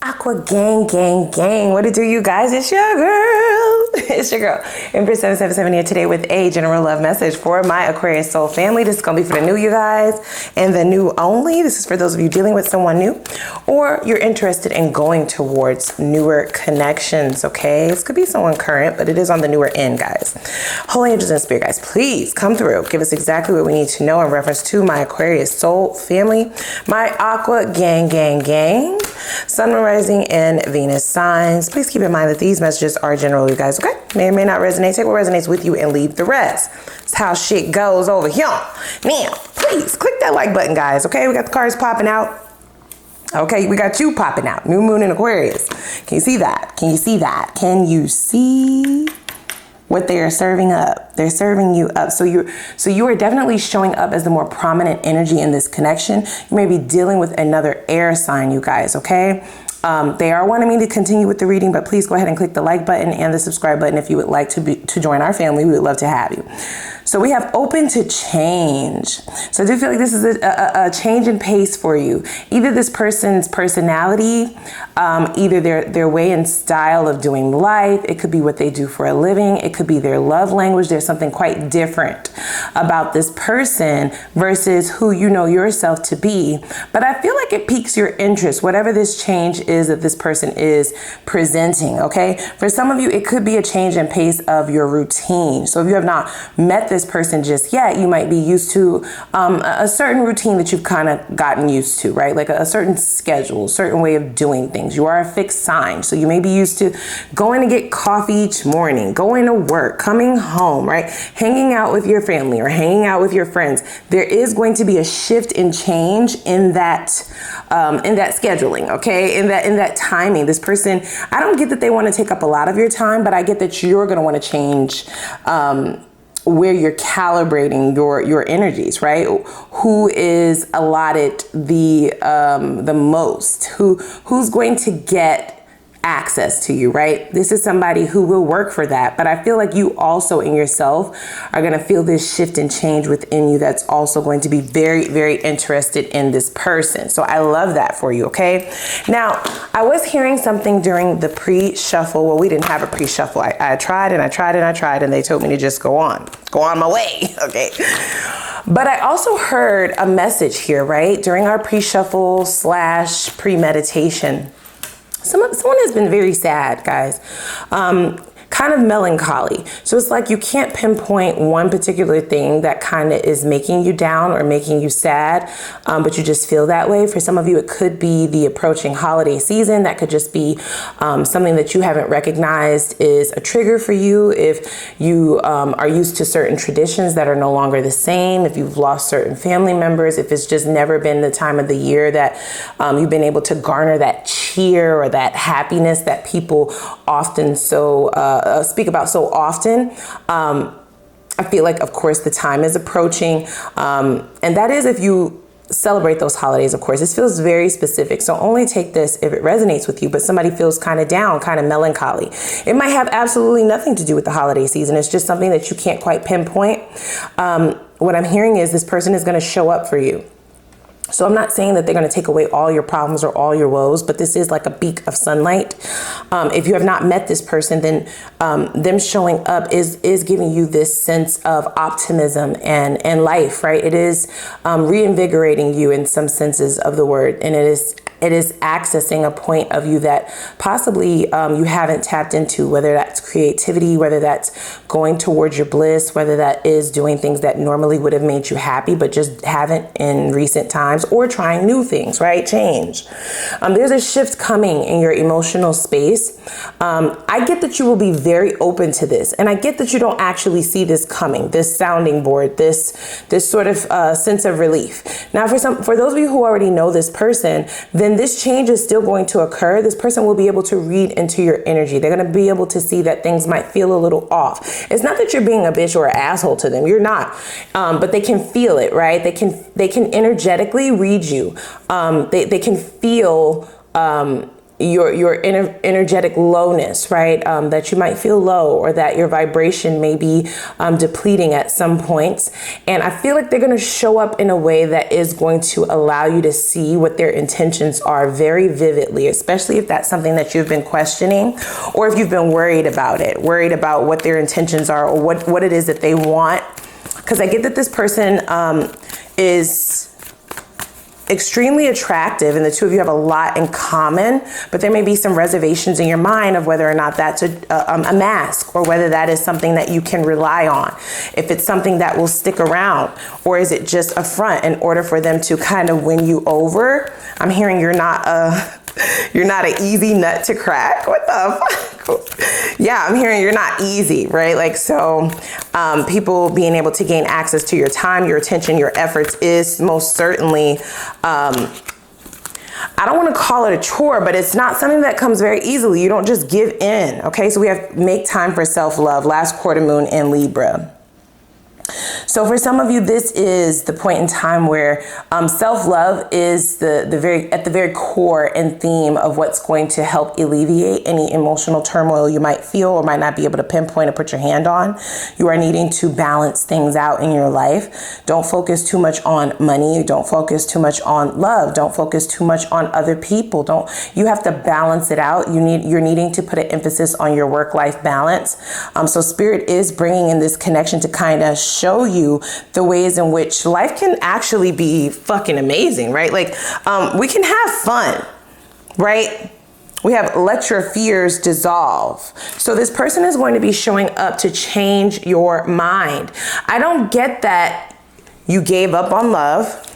Aqua gang, gang, gang. What it do, you guys? It's your girl. It's your girl, Empress 777 here today with a general love message for my Aquarius soul family. This is going to be for the new you guys and the new only. This is for those of you dealing with someone new or you're interested in going towards newer connections, okay? This could be someone current, but it is on the newer end, guys. Holy angels and spirit guys, please come through. Give us exactly what we need to know in reference to my Aquarius soul family, my Aqua gang, gang, gang. Sun, rising, and Venus signs. Please keep in mind that these messages are general, you guys, okay? May or may not resonate. Take what resonates with you and leave the rest. That's how shit goes over here. Now, please click that like button, guys, okay? We got the cards popping out. Okay, we got you popping out. New moon in Aquarius. Can you see that? Can you see that? Can you see what they are serving up? They're serving you up. So you are definitely showing up as the more prominent energy in this connection. You may be dealing with another air sign, you guys, okay? They are wanting me to continue with the reading, but please go ahead and click the like button and the subscribe button if you would like to join our family. We would love to have you. So we have open to change. So I do feel like this is a change in pace for you. Either this person's personality, either their way and style of doing life. It could be what they do for a living. It could be their love language. There's something quite different about this person versus who you know yourself to be. But I feel like it piques your interest, whatever this change is that this person is presenting, okay? For some of you, it could be a change in pace of your routine. So if you have not met this person just yet, you might be used to a certain routine that you've kind of gotten used to, right? Like a certain schedule, certain way of doing things. You are a fixed sign. So you may be used to going to get coffee each morning, going to work, coming home, right? Hanging out with your family or hanging out with your friends. There is going to be a shift in change in that scheduling, okay? In that timing. This person, I don't get that they want to take up a lot of your time, but I get that you're going to want to change where you're calibrating your energies, right? Who is allotted the most? Who's going to get access to you, right? This is somebody who will work for that. But I feel like you also in yourself are going to feel this shift and change within you that's also going to be very, very interested in this person. So I love that for you, okay? Now, I was hearing something during the pre-shuffle. Well, we didn't have a pre-shuffle. I tried and I tried and I tried and they told me to just go on my way, okay? But I also heard a message here, right? During our pre-shuffle / pre-meditation, someone has been very sad, guys. Kind of melancholy. So it's like you can't pinpoint one particular thing that kind of is making you down or making you sad, but you just feel that way. For some of you, it could be the approaching holiday season. That could just be something that you haven't recognized is a trigger for you. If you are used to certain traditions that are no longer the same, if you've lost certain family members, if it's just never been the time of the year that you've been able to garner that cheer or that happiness that people often speak about so often. I feel like, of course, the time is approaching. And that is if you celebrate those holidays, of course. This feels very specific. So only take this if it resonates with you, but somebody feels kind of down, kind of melancholy. It might have absolutely nothing to do with the holiday season. It's just something that you can't quite pinpoint. What I'm hearing is this person is going to show up for you. So I'm not saying that they're going to take away all your problems or all your woes, but this is like a beak of sunlight. If you have not met this person, then them showing up is giving you this sense of optimism and life, right? It is reinvigorating you in some senses of the word. And it is accessing a point of you that possibly you haven't tapped into, whether that's creativity, whether that's going towards your bliss, whether that is doing things that normally would have made you happy, but just haven't in recent times, or trying new things, right? Change. There's a shift coming in your emotional space. I get that you will be very open to this. And I get that you don't actually see this coming, this sounding board, this sort of sense of relief. Now, for those of you who already know this person, then this change is still going to occur. This person will be able to read into your energy. They're going to be able to see that things might feel a little off. It's not that you're being a bitch or an asshole to them. You're not. But they can feel it, right? They can energetically read you. They can feel your energetic lowness, right? That you might feel low, or that your vibration may be depleting at some points. And I feel like they're going to show up in a way that is going to allow you to see what their intentions are very vividly, especially if that's something that you've been questioning, or if you've been worried about it, worried about what their intentions are, or what it is that they want. Because I get that this person is extremely attractive, and the two of you have a lot in common, but there may be some reservations in your mind of whether or not that's a mask, or whether that is something that you can rely on, if it's something that will stick around, or is it just a front in order for them to kind of win you over. I'm hearing you're not an easy nut to crack. What the fuck? Yeah, I'm hearing you're not easy, right? Like, so people being able to gain access to your time, your attention, your efforts is most certainly, I don't want to call it a chore, but it's not something that comes very easily. You don't just give in, okay? So we have make time for self-love, last quarter moon in Libra. So for some of you, this is the point in time where self-love is at the very core and theme of what's going to help alleviate any emotional turmoil you might feel or might not be able to pinpoint or put your hand on. You are needing to balance things out in your life. Don't focus too much on money. Don't focus too much on love. Don't focus too much on other people. You have to balance it out. You're needing to put an emphasis on your work-life balance. So Spirit is bringing in this connection to kind of show you the ways in which life can actually be fucking amazing, right? Like, we can have fun, right? We have let your fears dissolve. So this person is going to be showing up to change your mind. I don't get that you gave up on love.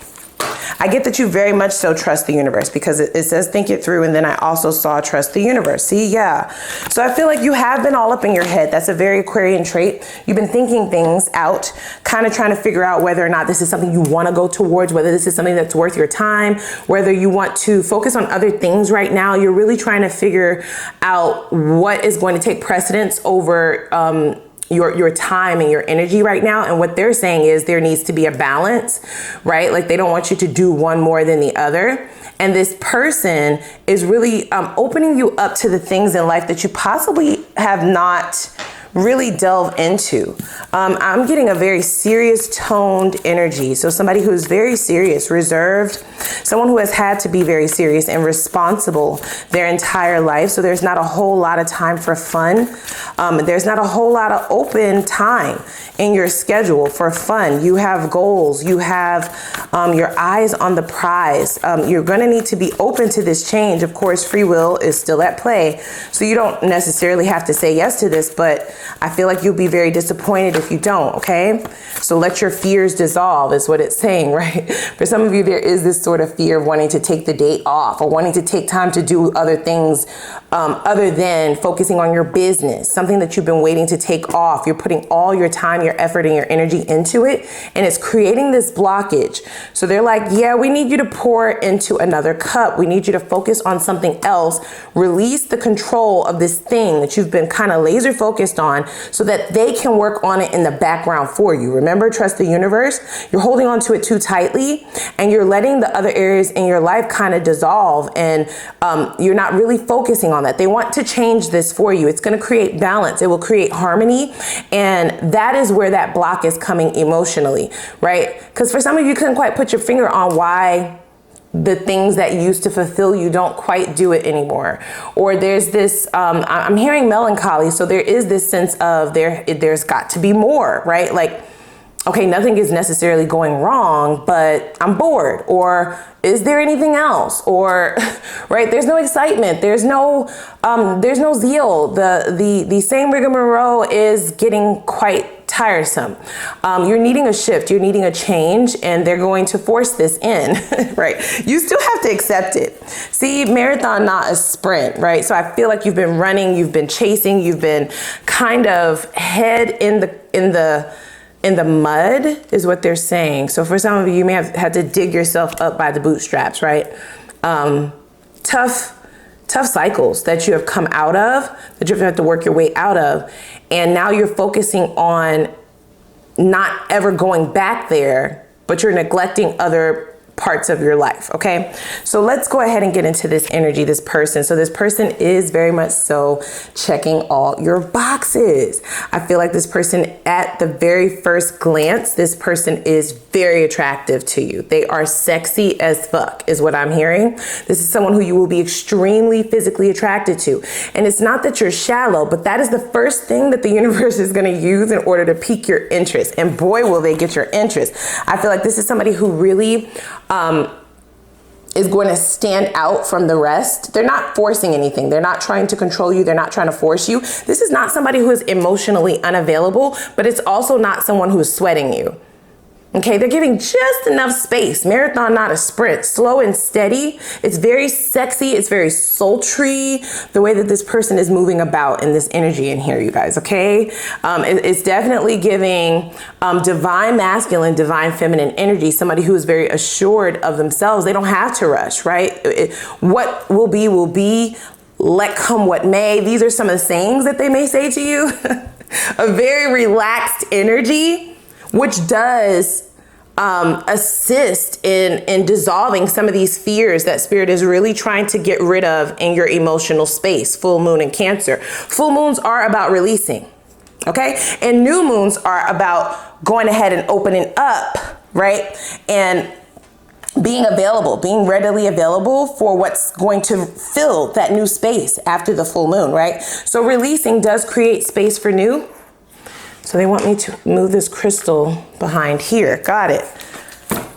I get that you very much so trust the universe, because it says think it through, and then I also saw trust the universe. See, yeah. So I feel like you have been all up in your head. That's a very Aquarian trait. You've been thinking things out, kind of trying to figure out whether or not this is something you want to go towards, whether this is something that's worth your time, whether you want to focus on other things right now. You're really trying to figure out what is going to take precedence over your time and your energy right now. And what they're saying is there needs to be a balance, right? Like, they don't want you to do one more than the other. And this person is really opening you up to the things in life that you possibly have not really delve into. I'm getting a very serious toned energy. So somebody who's very serious, reserved, someone who has had to be very serious and responsible their entire life. So there's not a whole lot of time for fun. There's not a whole lot of open time in your schedule for fun. You have goals. You have your eyes on the prize. You're going to need to be open to this change. Of course, free will is still at play. So you don't necessarily have to say yes to this, but I feel like you'll be very disappointed if you don't, okay? So let your fears dissolve is what it's saying, right? For some of you, there is this sort of fear of wanting to take the date off, or wanting to take time to do other things other than focusing on your business, something that you've been waiting to take off. You're putting all your time, your effort, and your energy into it, and it's creating this blockage. So they're like, yeah, we need you to pour into another cup. We need you to focus on something else. Release the control of this thing that you've been kind of laser focused on, so that they can work on it in the background for you. Remember, trust the universe. You're holding on to it too tightly, and you're letting the other areas in your life kind of dissolve, and you're not really focusing on that. They want to change this for you. It's going to create balance. It will create harmony, and that is where that block is coming emotionally, right? Because for some of you, couldn't quite put your finger on why the things that used to fulfill you don't quite do it anymore. Or there's this, I'm hearing melancholy. So there is this sense of there's got to be more, right? Like, okay, nothing is necessarily going wrong, but I'm bored. Or is there anything else? Or, right, there's no excitement. There's no zeal. The same rigmarole is getting quite tiresome. You're needing a shift. You're needing a change, and they're going to force this in, right? You still have to accept it. See, marathon, not a sprint, right? So I feel like you've been running, you've been chasing, you've been kind of head in the mud is what they're saying. So for some of you, you may have had to dig yourself up by the bootstraps, right? Tough cycles that you have come out of, that you have to work your way out of. And now you're focusing on not ever going back there, but you're neglecting other parts of your life, okay? So let's go ahead and get into this energy, this person. So this person is very much so checking all your boxes. I feel like this person, at the very first glance, this person is very attractive to you. They are sexy as fuck, is what I'm hearing. This is someone who you will be extremely physically attracted to. And it's not that you're shallow, but that is the first thing that the universe is going to use in order to pique your interest. And boy, will they get your interest. I feel like this is somebody who really is going to stand out from the rest. They're not forcing anything. They're not trying to control you. They're not trying to force you. This is not somebody who is emotionally unavailable, but it's also not someone who is sweating you. Okay, they're giving just enough space. Marathon, not a sprint. Slow and steady. It's very sexy. It's very sultry, the way that this person is moving about in this energy in here, you guys, okay? It's definitely giving divine masculine, divine feminine energy, somebody who is very assured of themselves. They don't have to rush, right? What will be, will be. Let come what may. These are some of the sayings that they may say to you. A very relaxed energy, which does assist in dissolving some of these fears that spirit is really trying to get rid of in your emotional space. Full moon and Cancer. Full moons are about releasing, okay? And new moons are about going ahead and opening up, right? And being available, being readily available for what's going to fill that new space after the full moon, right? So releasing does create space for new. So they want me to move this crystal behind here. Got it.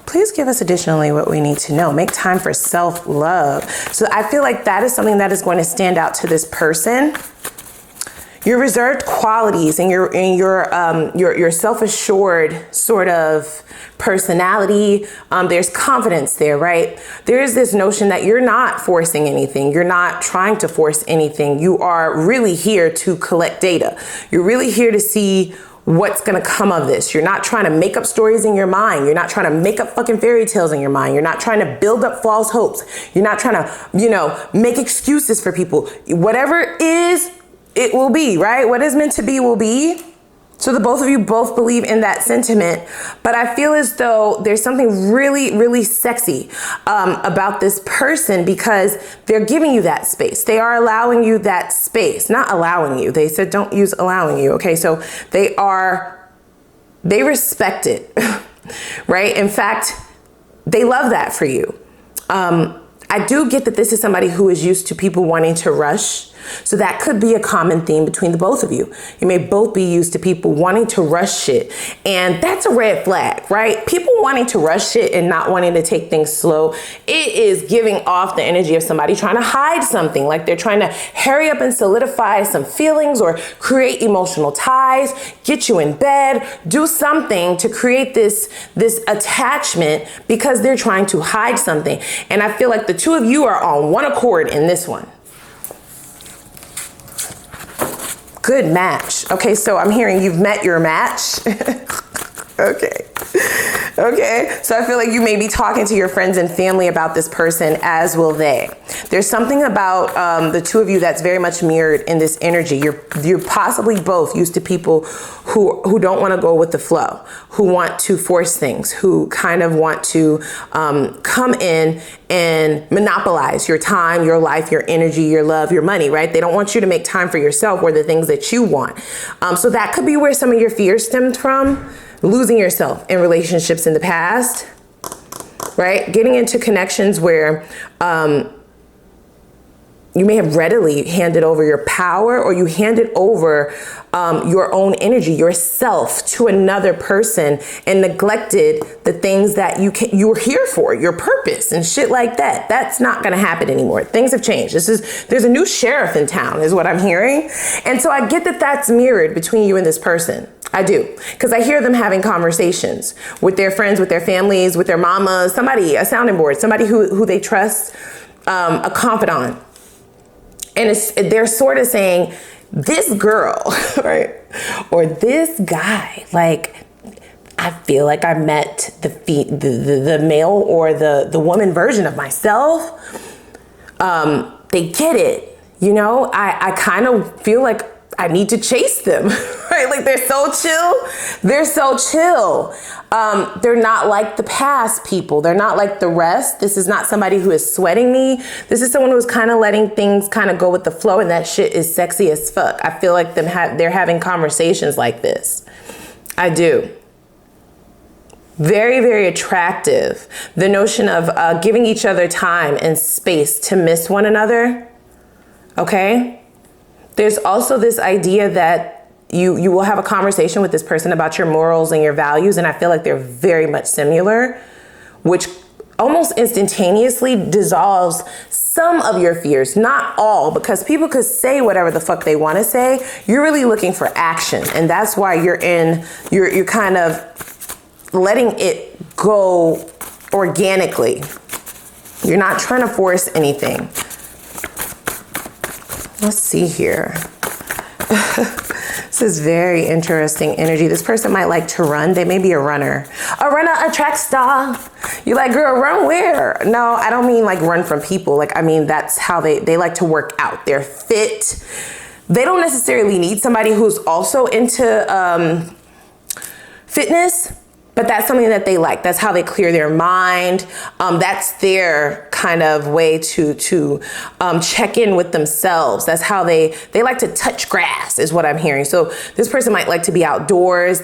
Please give us additionally what we need to know. Make time for self-love. So I feel like that is something that is going to stand out to this person. Your reserved qualities and your self-assured sort of personality. There's confidence there, right? There is this notion that you're not forcing anything. You're not trying to force anything. You are really here to collect data. You're really here to see what's going to come of this. You're not trying to make up stories in your mind. You're not trying to make up fucking fairy tales in your mind. You're not trying to build up false hopes. You're not trying to, make excuses for people. Whatever is, it will be, right? What is meant to be will be. So the both of you both believe in that sentiment, but I feel as though there's something really, really sexy about this person because they're giving you that space. They are allowing you that space, not allowing you. They said don't use allowing you. Okay, so they respect it, right? In fact, they love that for you. I do get that this is somebody who is used to people wanting to rush. So that could be a common theme between the both of you. You may both be used to people wanting to rush shit. And that's a red flag, right? People wanting to rush shit and not wanting to take things slow. It is giving off the energy of somebody trying to hide something. Like they're trying to hurry up and solidify some feelings or create emotional ties, get you in bed, do something to create this attachment because they're trying to hide something. And I feel like the two of you are on one accord in this one. Good match. Okay, so I'm hearing you've met your match. Okay, so I feel like you may be talking to your friends and family about this person, as will they. There's something about the two of you that's very much mirrored in this energy. You're possibly both used to people who don't want to go with the flow, who want to force things, who kind of want to come in and monopolize your time, your life, your energy, your love, your money, right? They don't want you to make time for yourself or the things that you want. So that could be where some of your fears stemmed from. Losing yourself in relationships in the past, right? Getting into connections where you may have readily handed over your power or you handed over your own energy, yourself to another person and neglected the things that you were here for, your purpose and shit like that. That's not going to happen anymore. Things have changed. There's a new sheriff in town is what I'm hearing. And so I get that that's mirrored between you and this person. I do, because I hear them having conversations with their friends, with their families, with their mamas, somebody, a sounding board, somebody who they trust, a confidant. And they're sort of saying, this girl, right, or this guy, like, I feel like I met the male or the woman version of myself. They get it, I kind of feel like I need to chase them, right? Like they're so chill. They're so chill. They're not like the past people. They're not like the rest. This is not somebody who is sweating me. This is someone who's kind of letting things kind of go with the flow, and that shit is sexy as fuck. I feel like they're having conversations like this. I do. Very, very attractive. The notion of giving each other time and space to miss one another. Okay? There's also this idea that you will have a conversation with this person about your morals and your values, and I feel like they're very much similar, which almost instantaneously dissolves some of your fears, not all, because people could say whatever the fuck they want to say. You're really looking for action, and that's why you're kind of letting it go organically. You're not trying to force anything. Let's see here. This is very interesting energy. This person might like to run. They may be a runner. A track star. You're like, girl, run where? No, I don't mean like run from people. Like, I mean, that's how they like to work out. They're fit. They don't necessarily need somebody who's also into fitness, but that's something that they like. That's how they clear their mind. That's their kind of way to check in with themselves. That's how they like to touch grass, is what I'm hearing. So this person might like to be outdoors.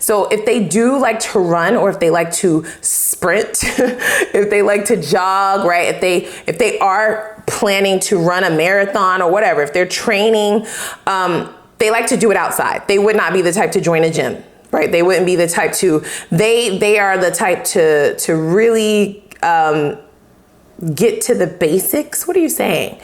So if they do like to run, or if they like to sprint, if they like to jog, right? If they are planning to run a marathon or whatever, if they're training, they like to do it outside. They would not be the type to join a gym. Right? They wouldn't be the type to, they are the type to really get to the basics. What are you saying?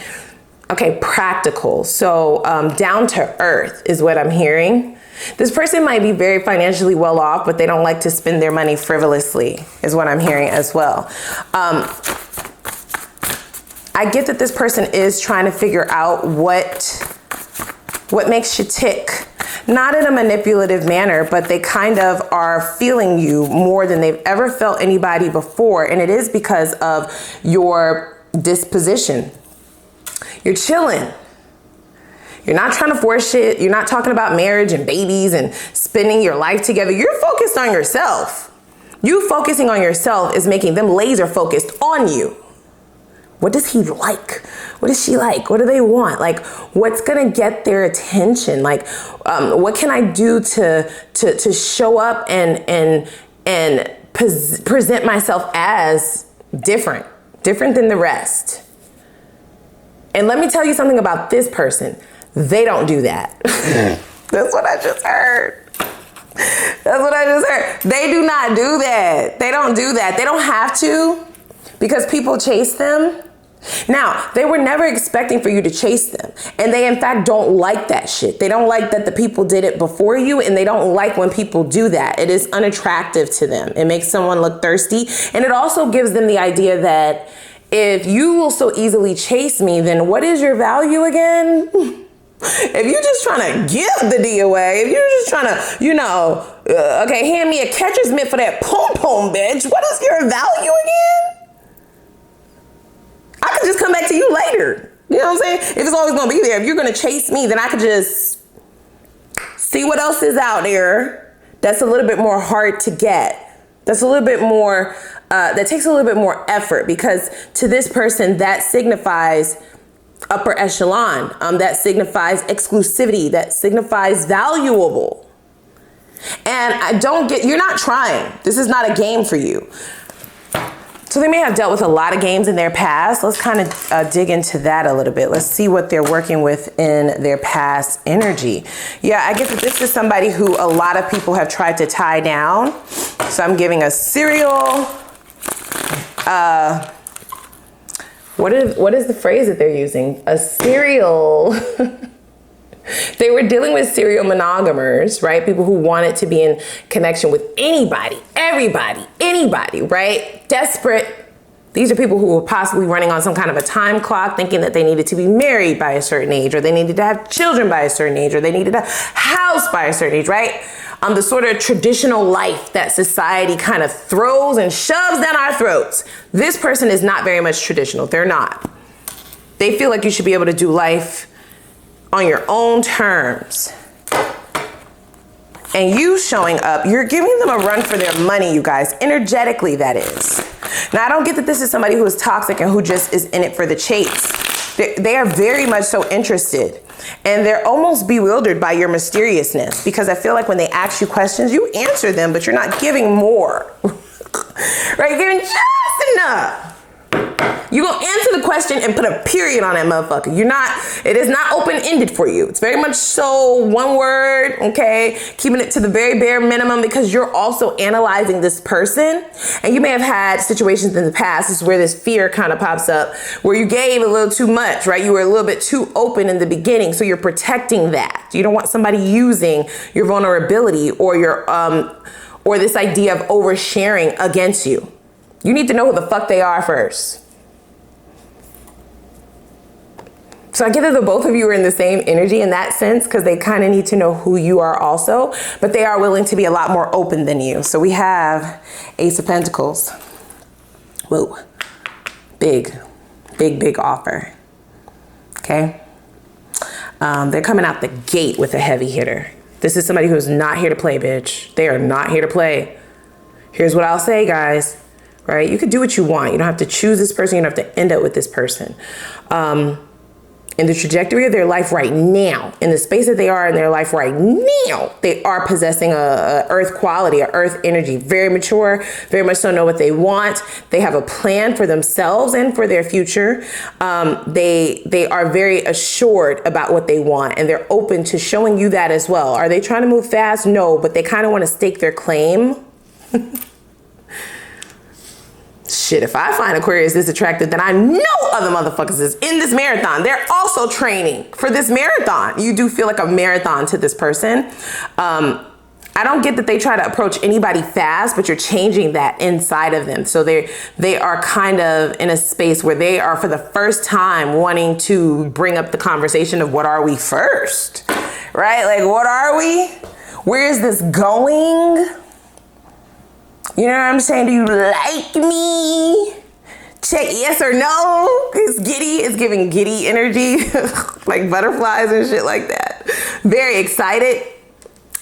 Okay, practical. So down to earth is what I'm hearing. This person might be very financially well off, but they don't like to spend their money frivolously, is what I'm hearing as well. I get that this person is trying to figure out what makes you tick. Not in a manipulative manner, but they kind of are feeling you more than they've ever felt anybody before. And it is because of your disposition. You're chilling. You're not trying to force shit. You're not talking about marriage and babies and spending your life together. You're focused on yourself. You focusing on yourself is making them laser focused on you. What does he like? What does she like? What do they want? Like, what's gonna get their attention? Like, what can I do to show up and present myself as different than the rest? And let me tell you something about this person. They don't do that. That's what I just heard. That's what I just heard. They do not do that. They don't do that. They don't have to, because people chase them. Now, they were never expecting for you to chase them. And they, in fact, don't like that shit. They don't like that the people did it before you, and they don't like when people do that. It is unattractive to them. It makes someone look thirsty. And it also gives them the idea that if you will so easily chase me, then what is your value again? If you're just trying to give the D away, if you're just trying to, okay, hand me a catcher's mitt for that pom-pom, bitch, what is your value again? I could just come back to you later. You know what I'm saying? If it's always gonna be there, if you're gonna chase me, then I could just see what else is out there that's a little bit more hard to get. That's a little bit more, that takes a little bit more effort, because to this person, that signifies upper echelon. That signifies exclusivity. That signifies valuable. And you're not trying. This is not a game for you. So they may have dealt with a lot of games in their past. Let's kind of dig into that a little bit. Let's see what they're working with in their past energy. Yeah, I get that this is somebody who a lot of people have tried to tie down. So I'm giving a serial, what is the phrase that they're using? A serial. They were dealing with serial monogamers, right? People who wanted to be in connection with anybody, everybody, anybody, right? Desperate. These are people who were possibly running on some kind of a time clock, thinking that they needed to be married by a certain age, or they needed to have children by a certain age, or they needed a house by a certain age, right? The sort of traditional life that society kind of throws and shoves down our throats. This person is not very much traditional. They're not. They feel like you should be able to do life on your own terms. And you showing up, you're giving them a run for their money, you guys, energetically, that is. Now, I don't get that this is somebody who is toxic and who just is in it for the chase. They are very much so interested, and they're almost bewildered by your mysteriousness, because I feel like when they ask you questions, you answer them, but you're not giving more, right? You're giving just enough. You're gonna answer the question and put a period on that motherfucker. It is not open-ended for you. It's very much so one word, okay? Keeping it to the very bare minimum, because you're also analyzing this person. And you may have had situations in the past, this is where this fear kind of pops up, where you gave a little too much, right? You were a little bit too open in the beginning, so you're protecting that. You don't want somebody using your vulnerability or your, or this idea of oversharing against you. You need to know who the fuck they are first. So I get that the both of you are in the same energy in that sense, because they kind of need to know who you are also, but they are willing to be a lot more open than you. So we have Ace of Pentacles. Whoa, big, big, big offer, okay? They're coming out the gate with a heavy hitter. This is somebody who's not here to play, bitch. They are not here to play. Here's what I'll say, guys, right? You could do what you want. You don't have to choose this person. You don't have to end up with this person. In the trajectory of their life right now, in the space that they are in their life right now, they are possessing a earth quality, a earth energy, very mature, very much so know what they want. They have a plan for themselves and for their future. They are very assured about what they want, and they're open to showing you that as well. Are they trying to move fast? No, but they kind of want to stake their claim. Shit, if I find Aquarius this attractive, then I know other motherfuckers is in this marathon. They're also training for this marathon. You do feel like a marathon to this person. I don't get that they try to approach anybody fast, but you're changing that inside of them. So they are kind of in a space where they are for the first time wanting to bring up the conversation of what are we first, right? Like, what are we? Where is this going? You know what I'm saying? Do you like me? Check yes or no. It's giddy. It's giving giddy energy, like butterflies and shit like that. Very excited.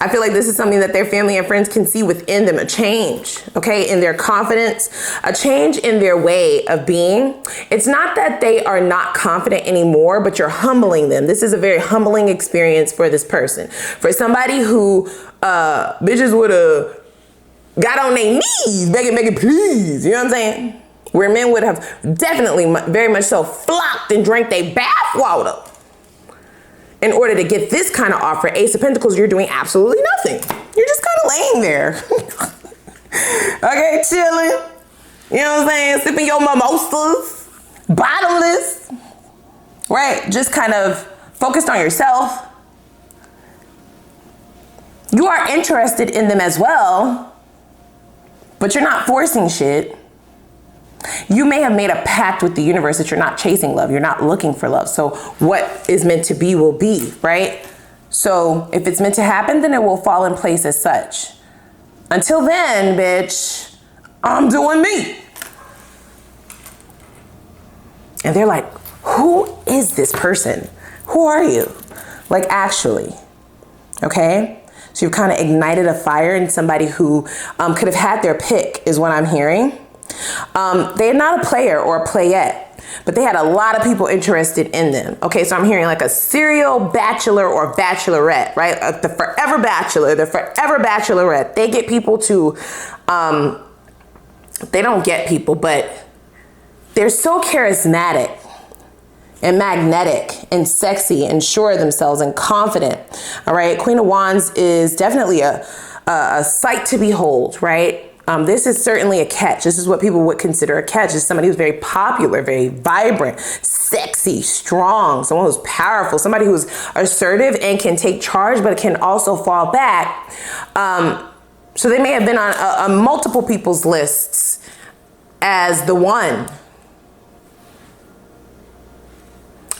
I feel like this is something that their family and friends can see within them, a change, okay, in their confidence, a change in their way of being. It's not that they are not confident anymore, but you're humbling them. This is a very humbling experience for this person. For somebody who bitches would have got on their knees, begging, please. You know what I'm saying? Where men would have definitely very much so flocked and drank their bath water in order to get this kind of offer. Ace of Pentacles, you're doing absolutely nothing. You're just kind of laying there. Okay, chilling. You know what I'm saying? Sipping your mimosas, bottomless, right? Just kind of focused on yourself. You are interested in them as well, but you're not forcing shit. You may have made a pact with the universe that you're not chasing love. You're not looking for love. So what is meant to be will be, right? So if it's meant to happen, then it will fall in place as such. Until then, bitch, I'm doing me. And they're like, who is this person? Who are you? Like, actually, okay? So you've kind of ignited a fire in somebody who could have had their pick, is what I'm hearing. They're not a player or a playette, but they had a lot of people interested in them. Okay, so I'm hearing like a serial bachelor or bachelorette, right? The forever bachelor, the forever bachelorette. They get people to, they don't get people, but they're so charismatic and magnetic and sexy and sure of themselves and confident. All right, Queen of Wands is definitely a sight to behold, right? This is certainly a catch. This is what people would consider a catch. It's somebody who's very popular, very vibrant, sexy, strong, someone who's powerful, somebody who's assertive and can take charge, but can also fall back. So they may have been on multiple people's lists as the one.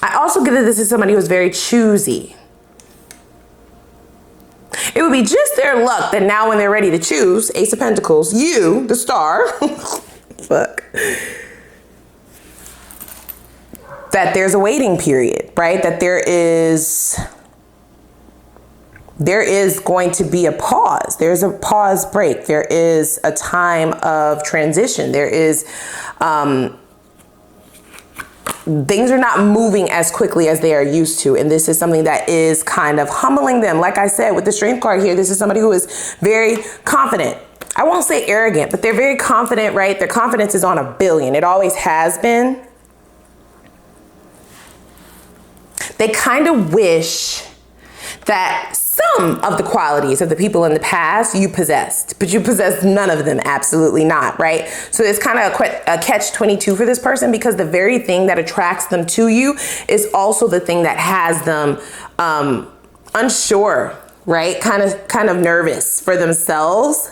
I also get that this is somebody who's very choosy. It would be just their luck that now when they're ready to choose, Ace of Pentacles, you, the star, fuck. that there's a waiting period, right? That there is going to be a pause. There's a pause break. There is a time of transition. There is, things are not moving as quickly as they are used to. And this is something that is kind of humbling them. Like I said, with the Strength card here, this is somebody who is very confident. I won't say arrogant, but they're very confident, right? Their confidence is on a billion. It always has been. They kind of wish that some of the qualities of the people in the past you possessed, but you possessed none of them. Absolutely not, right? So it's kind of a catch-22 for this person, because the very thing that attracts them to you is also the thing that has them unsure, right? Kind of nervous for themselves.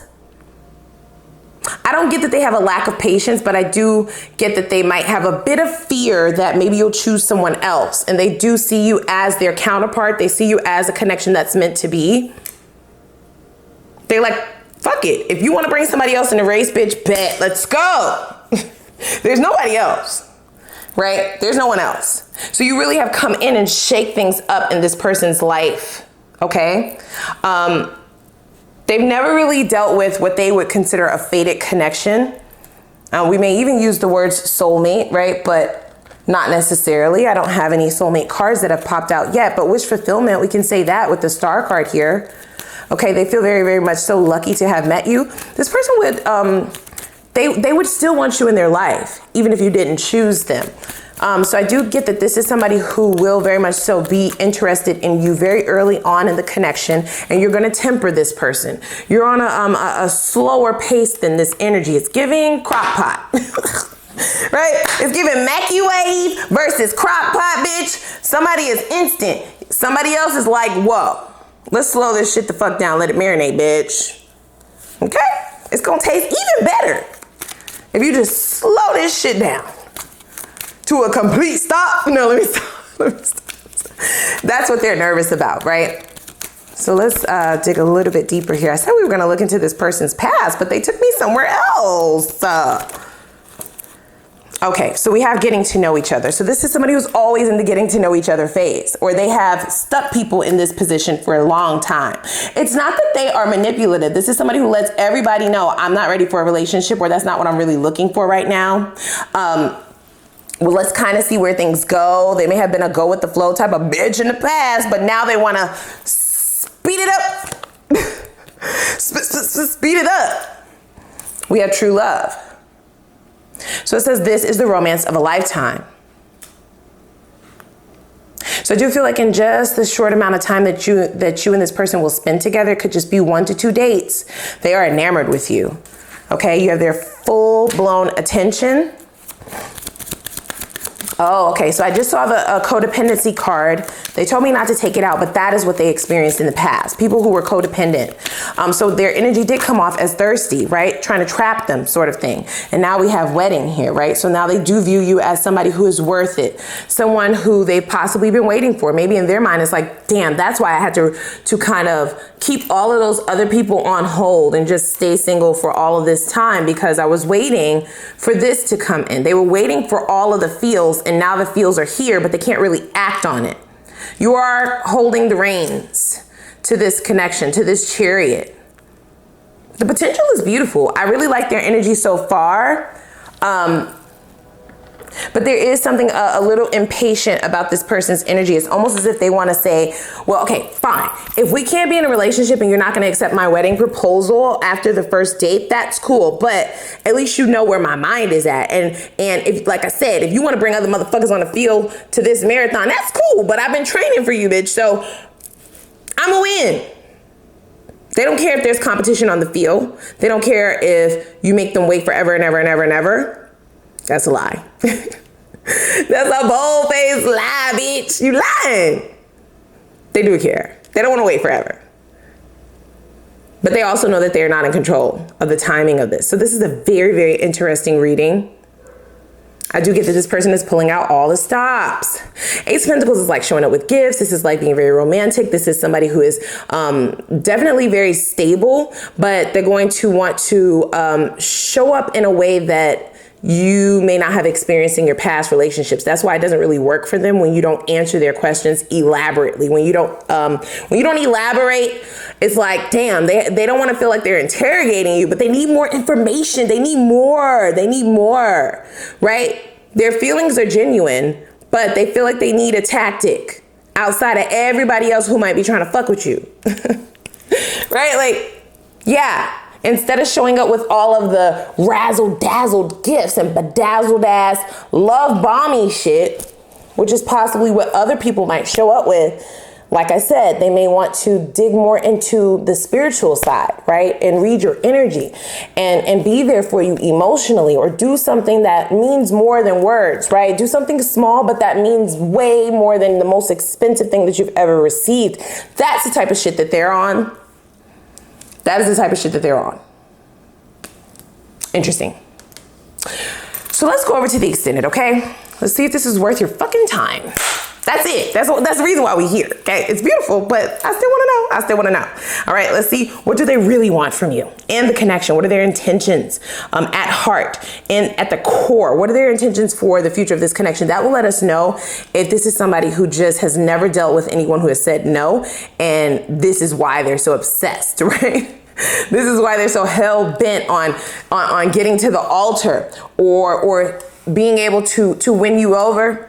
I don't get that they have a lack of patience, but I do get that they might have a bit of fear that maybe you'll choose someone else, and they do see you as their counterpart. They see you as a connection that's meant to be. They're like, fuck it. If you want to bring somebody else in the race, bitch, bet, let's go. There's nobody else, right? There's no one else. So you really have come in and shake things up in this person's life, okay? They've never really dealt with what they would consider a fated connection. We may even use the words soulmate, right? But not necessarily. I don't have any soulmate cards that have popped out yet, but wish fulfillment, we can say that with the star card here. Okay, they feel very, very much so lucky to have met you. This person would, they would still want you in their life, even if you didn't choose them. So I do get that this is somebody who will very much so be interested in you very early on in the connection, and you're going to temper this person. You're on a slower pace than this energy. It's giving crock pot, right? It's giving Mackie Wave versus crock pot, bitch. Somebody is instant. Somebody else is like, whoa, let's slow this shit the fuck down. Let it marinate, bitch. Okay? It's going to taste even better if you just slow this shit down to a complete stop. No, let me stop. That's what they're nervous about, right? So let's dig a little bit deeper here. I said we were going to look into this person's past, but they took me somewhere else. Okay, so we have getting to know each other. So this is somebody who's always in the getting to know each other phase, or they have stuck people in this position for a long time. It's not that they are manipulative. This is somebody who lets everybody know, I'm not ready for a relationship, or that's not what I'm really looking for right now. Well, let's kind of see where things go. They may have been a go with the flow type of bitch in the past, but now they want to speed it up. Speed it up. We have true love. So it says this is the romance of a lifetime. So I do feel like in just the short amount of time that you and this person will spend together, it could just be 1 to 2 dates. They are enamored with you. Okay, you have their full-blown attention. Oh, okay. So I just saw a codependency card. They told me not to take it out, but that is what they experienced in the past. People who were codependent. So their energy did come off as thirsty, right? Trying to trap them, sort of thing. And now we have wedding here, right? So now they do view you as somebody who is worth it. Someone who they've possibly been waiting for. Maybe in their mind, it's like, damn, that's why I had to kind of keep all of those other people on hold and just stay single for all of this time, because I was waiting for this to come in. They were waiting for all of the feels, and now the feels are here, but they can't really act on it. You are holding the reins to this connection, to this chariot. The potential is beautiful. I really like their energy so far. But there is something a little impatient about this person's energy. It's almost as if they want to say, well, okay, fine. If we can't be in a relationship and you're not going to accept my wedding proposal after the first date, that's cool. But at least you know where my mind is at. And if, like I said, if you want to bring other motherfuckers on the field to this marathon, that's cool. But I've been training for you, bitch. So I'm a win. They don't care if there's competition on the field. They don't care if you make them wait forever and ever and ever and ever. That's a lie. That's a bold-faced lie, bitch. You lying. They do care. They don't want to wait forever. But they also know that they're not in control of the timing of this. So this is a very, very interesting reading. I do get that this person is pulling out all the stops. Ace of Pentacles is like showing up with gifts. This is like being very romantic. This is somebody who is definitely very stable, but they're going to want to show up in a way that you may not have experienced in your past relationships. That's why it doesn't really work for them when you don't answer their questions elaborately. When you don't elaborate, it's like, damn, they don't want to feel like they're interrogating you, but they need more information. They need more, right? Their feelings are genuine, but they feel like they need a tactic outside of everybody else who might be trying to fuck with you. Right? Like, yeah. Instead of showing up with all of the razzle-dazzled gifts and bedazzled ass love bombing shit, which is possibly what other people might show up with, like I said, they may want to dig more into the spiritual side, right? And read your energy and be there for you emotionally, or do something that means more than words, right? Do something small, but that means way more than the most expensive thing that you've ever received. That's the type of shit that they're on. That is the type of shit that they're on. Interesting. So let's go over to the extended, okay? Let's see if this is worth your fucking time. That's it. That's the reason why we're here, okay? It's beautiful, but I still want to know. All right, let's see. What do they really want from you? And the connection. What are their intentions at heart and at the core? What are their intentions for the future of this connection? That will let us know if this is somebody who just has never dealt with anyone who has said no, and this is why they're so obsessed, right? This is why they're so hell-bent on getting to the altar or being able to win you over.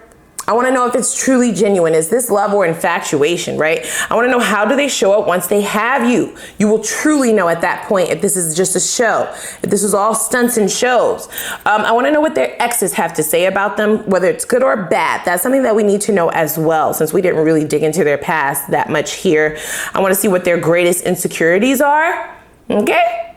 I want to know if it's truly genuine. Is this love or infatuation, right? I want to know, how do they show up once they have you? You will truly know at that point if this is just a show, if this is all stunts and shows. I want to know what their exes have to say about them, whether it's good or bad. That's something that we need to know as well, since we didn't really dig into their past that much here. I want to see what their greatest insecurities are, okay?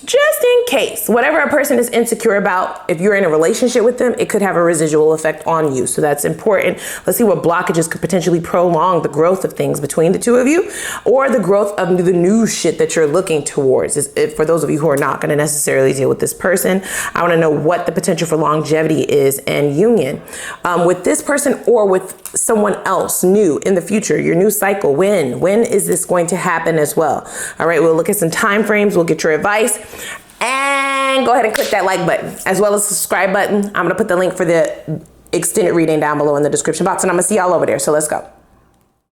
Just in case, whatever a person is insecure about, if you're in a relationship with them, it could have a residual effect on you. So that's important. Let's see what blockages could potentially prolong the growth of things between the two of you, or the growth of the new shit that you're looking towards. For those of you who are not going to necessarily deal with this person, I want to know what the potential for longevity is and union with this person or with someone else new in the future. Your new cycle. When is this going to happen as well? All right, we'll look at some time frames. We'll get your advice. And go ahead and click that like button, as well as the subscribe button. I'm going to put the link for the extended reading down below in the description box, and I'm going to see y'all over there. So let's go.